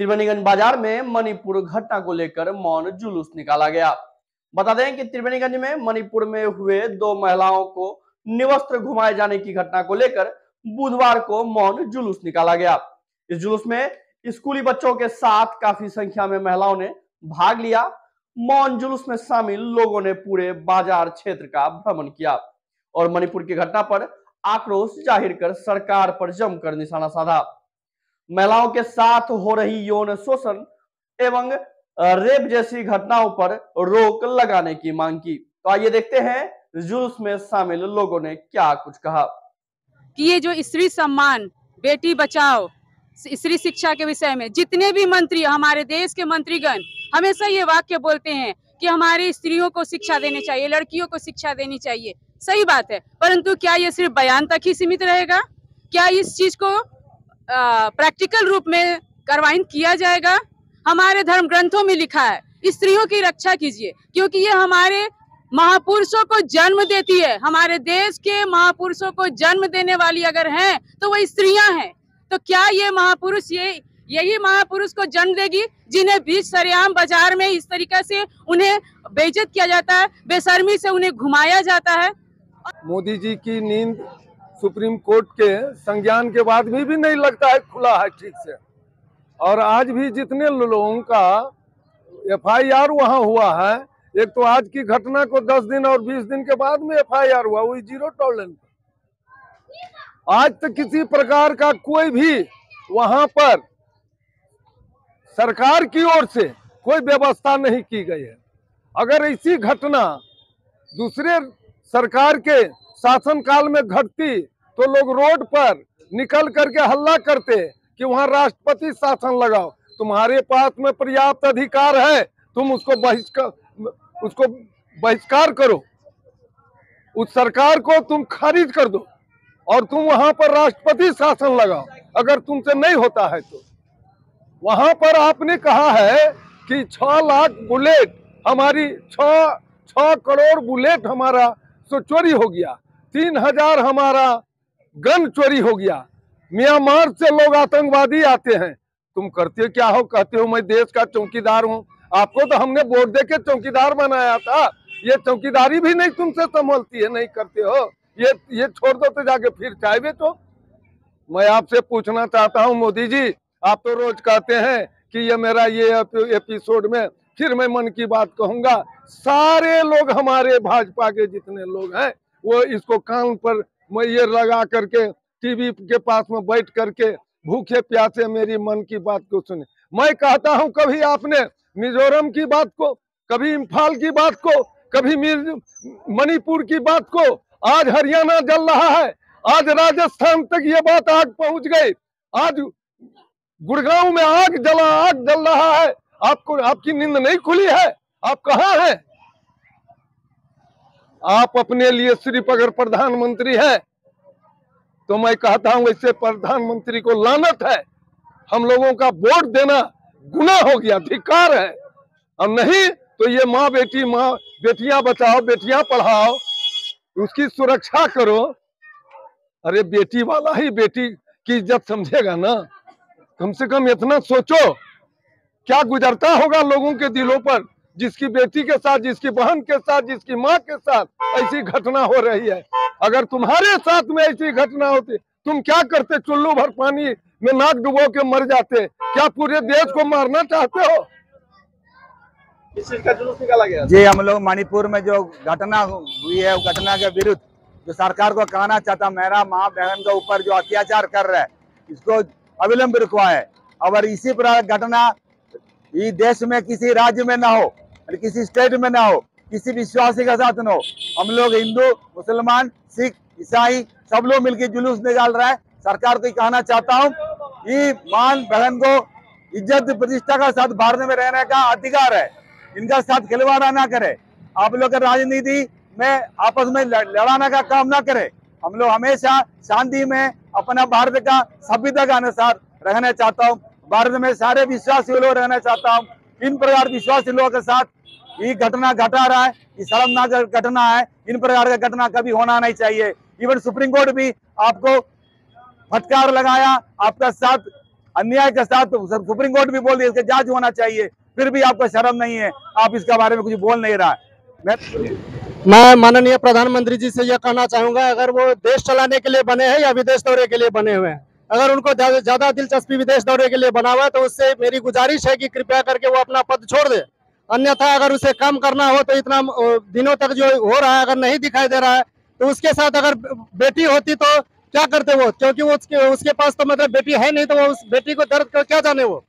त्रिवेणीगंज बाजार में मणिपुर घटना को लेकर मौन जुलूस निकाला गया। बता दें कि त्रिवेणीगंज में मणिपुर में हुए 2 महिलाओं को निवस्त्र घुमाए जाने की घटना को लेकर बुधवार को मौन जुलूस निकाला गया। इस जुलूस में स्कूली बच्चों के साथ काफी संख्या में महिलाओं ने भाग लिया। मौन जुलूस में शामिल लोगों ने पूरे बाजार क्षेत्र का भ्रमण किया और मणिपुर की घटना पर आक्रोश जाहिर कर सरकार पर जमकर निशाना साधा। महिलाओं के साथ हो रही यौन शोषण एवं रेप जैसी घटनाओं पर रोक लगाने की मांग की। तो आइए देखते हैं जुलूस में शामिल लोगों ने क्या कुछ कहा। कि ये जो स्त्री सम्मान, बेटी बचाओ, स्त्री शिक्षा के विषय में जितने भी मंत्री, हमारे देश के मंत्रीगण हमेशा ये वाक्य बोलते हैं कि हमारी स्त्रियों को शिक्षा देनी चाहिए, लड़कियों को शिक्षा देनी चाहिए। सही बात है, परंतु क्या ये सिर्फ बयान तक ही सीमित रहेगा? क्या इस चीज को प्रैक्टिकल रूप में कार्यान्वित किया जाएगा? हमारे धर्म ग्रंथों में लिखा है स्त्रियों की रक्षा कीजिए, क्योंकि ये हमारे महापुरुषों को जन्म देती है। हमारे देश के महापुरुषों को जन्म देने वाली अगर हैं तो वो स्त्रियां हैं। तो क्या ये महापुरुष यही महापुरुष को जन्म देगी जिन्हें बीच सरेआम बाजार में इस तरीके से उन्हें बेइज्जत किया जाता है, बेशर्मी से उन्हें घुमाया जाता है? मोदी जी की नींद सुप्रीम कोर्ट के संज्ञान के बाद भी नहीं लगता है खुला है ठीक से। और आज भी जितने लोगों का FIR वहाँ हुआ है, एक तो आज की घटना को 10 दिन और 20 दिन के बाद में FIR हुआ, वही 0 टॉलरेंस। आज तक किसी प्रकार का कोई भी वहाँ पर सरकार की ओर से कोई व्यवस्था नहीं की गई है। अगर ऐसी घटना दूसरे सरकार के शासनकाल में घटती तो लोग रोड पर निकल करके हल्ला करते कि वहां राष्ट्रपति शासन लगाओ। तुम्हारे पास में पर्याप्त अधिकार है, तुम उसको बहिष्कार करो, उस सरकार को तुम खारिज कर दो और तुम वहां पर राष्ट्रपति शासन लगाओ। अगर तुमसे नहीं होता है तो वहां पर आपने कहा है कि 6 लाख बुलेट हमारी 6 करोड़ बुलेट हमारा चोरी हो गया, 3000 हमारा गन चोरी हो गया। म्यांमार से लोग आतंकवादी आते हैं, तुम करते क्या हो? कहते हो मैं देश का चौकीदार हूँ। आपको तो हमने वोट देके चौकीदार बनाया था, ये चौकीदारी भी नहीं तुमसे संभलती है, नहीं करते हो। ये छोड़ दो तो जाके फिर चाय बेचो। मैं आपसे पूछना चाहता हूँ मोदी जी, आप तो रोज कहते हैं कि ये मेरा ये एपिसोड में फिर मैं मन की बात कहूंगा। सारे लोग हमारे भाजपा के जितने लोग हैं वो इसको कान पर मैं ये लगा करके टीवी के पास में बैठ करके भूखे प्यासे मेरी मन की बात को सुने। मैं कहता हूं कभी आपने मिजोरम की बात को, कभी इम्फाल की बात को, कभी मणिपुर की बात को। आज हरियाणा जल रहा है, आज राजस्थान तक ये बात आग पहुंच गई, आज गुड़गांव में आग जल रहा है। आपको आपकी नींद नहीं खुली है? आप कहाँ हैं? आप अपने लिए सिर्फ अगर प्रधानमंत्री हैं तो मैं कहता हूं ऐसे प्रधानमंत्री को लानत है। हम लोगों का वोट देना गुनाह हो गया, धिक्कार है। और नहीं तो ये माँ बेटियां बचाओ, बेटियां पढ़ाओ, उसकी सुरक्षा करो। अरे बेटी वाला ही बेटी की इज्जत समझेगा ना। कम से कम इतना सोचो क्या गुजरता होगा लोगों के दिलों पर, जिसकी बेटी के साथ, जिसकी बहन के साथ, जिसकी माँ के साथ ऐसी घटना हो रही है। अगर तुम्हारे साथ में ऐसी घटना होती तुम क्या करते? चुल्लू भर पानी में नाक डुबो के मर जाते। क्या पूरे देश को मारना चाहते हो? इस चीज का जुलूस निकाला गया जी। हम लोग मणिपुर में जो घटना हुई है, वो घटना के विरुद्ध जो सरकार को कहना चाहता, मेरा माँ बहन के ऊपर जो अत्याचार कर रहा है इसको अविलंब रुकवाए। अगर इसी प्रकार घटना इस देश में किसी राज्य में ना हो, किसी स्टेट में ना हो, किसी विश्वासी के साथ ना हो, हम लोग हिंदू, मुसलमान, सिख, ईसाई सब लोग मिलकर जुलूस निकाल रहा है। सरकार को कहना चाहता हूँ कि मां बहन को इज्जत प्रतिष्ठा का साथ भारत में रहने का अधिकार है, इनका साथ खिलवाड़ा ना करे। आप लोग राजनीति में आपस में लड़ाने का काम ना करे। हम लोग हमेशा शांति में अपना भारत का सभ्यता के अनुसार रहना चाहता हूँ। भारत में सारे विश्वासी लोग रहना चाहता हूँ। इन प्रकार विश्वासी लोगों के साथ ये घटना घटा रहा है, ये शर्मनाक घटना है। इन प्रकार का घटना कभी होना नहीं चाहिए। इवन सुप्रीम कोर्ट भी आपको फटकार लगाया, आपका साथ अन्याय के साथ तो सुप्रीम कोर्ट भी बोल दिया इसका जांच होना चाहिए, फिर भी आपको शर्म नहीं है, आप इसके बारे में कुछ बोल नहीं रहा है। मैं माननीय प्रधानमंत्री जी से यह कहना चाहूंगा, अगर वो देश चलाने के लिए बने हैं या विदेश दौरे के लिए बने हुए हैं, अगर उनको ज्यादा दिलचस्पी विदेश दौरे के लिए बना हुआ है तो उससे मेरी गुजारिश है कि कृपया करके वो अपना पद छोड़ दे। अन्यथा अगर उसे काम करना हो तो इतना दिनों तक जो हो रहा है, अगर नहीं दिखाई दे रहा है तो उसके साथ अगर बेटी होती तो क्या करते वो, क्योंकि वो उसके पास तो मतलब बेटी है नहीं, तो वो उस बेटी को दर्द कर क्या जाने वो।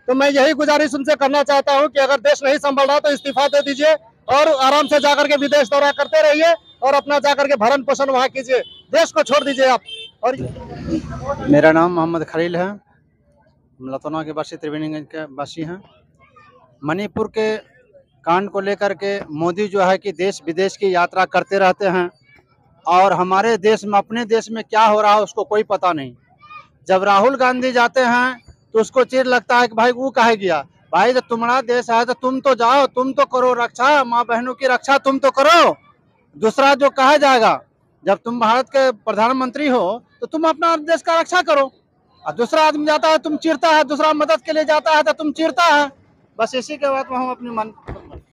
तो मैं यही गुजारिश उनसे करना चाहता हूं कि अगर देश नहीं संभल रहा तो इस्तीफा दे दीजिए और आराम से जाकर के विदेश दौरा करते रहिए और अपना जाकर के भरण पोषण वहां कीजिए, देश को छोड़ दीजिए आप। और मेरा नाम मोहम्मद खलील है, लतौना के वासी, त्रिवेणीगंज के वासी हैं। मणिपुर के कांड को लेकर के मोदी जो है कि देश विदेश की यात्रा करते रहते हैं और हमारे देश में, अपने देश में क्या हो रहा है उसको कोई पता नहीं। जब राहुल गांधी जाते हैं तो उसको चिढ़ लगता है कि भाई वो काहे गया, भाई जब तुम्हारा देश है तो तुम तो जाओ, तुम तो करो रक्षा, माँ बहनों की रक्षा तुम तो करो, दूसरा जो कहा जाएगा। जब तुम भारत के प्रधानमंत्री हो तो तुम अपना देश का रक्षा करो, और दूसरा आदमी जाता है तुम चिढ़ता है, दूसरा मदद के लिए जाता है तो तुम चिढ़ता है। बस इसी के बाद हम अपनी मन